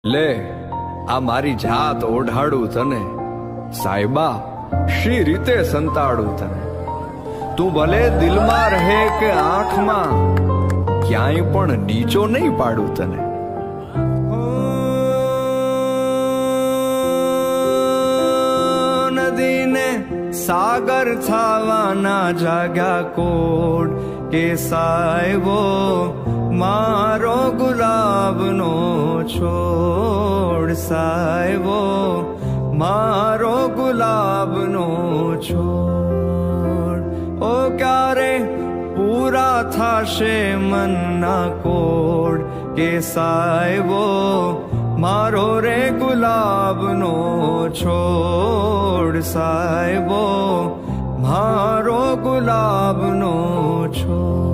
લે આ મારી જાત ઓઢાડું તને, સાહેબા શી રીતે સંતાડું તને. તું ભલે દિલમાં રહે કે આંખમાં, ક્યાંય પણ નીચો નહીં પાડું તને. નદીને સાગર થવાના જાગ્યા કોડ કે સાહેબો મારો ગુલાબનો છોડ, સાહેબો મારો ગુલાબનો છોડ. ઓ ક્યારે પૂરા થશે મનના કોડ કે સાહેબો મારો રે ગુલાબનો છોડ, સાહેબો મારો ગુલાબનો છોડ.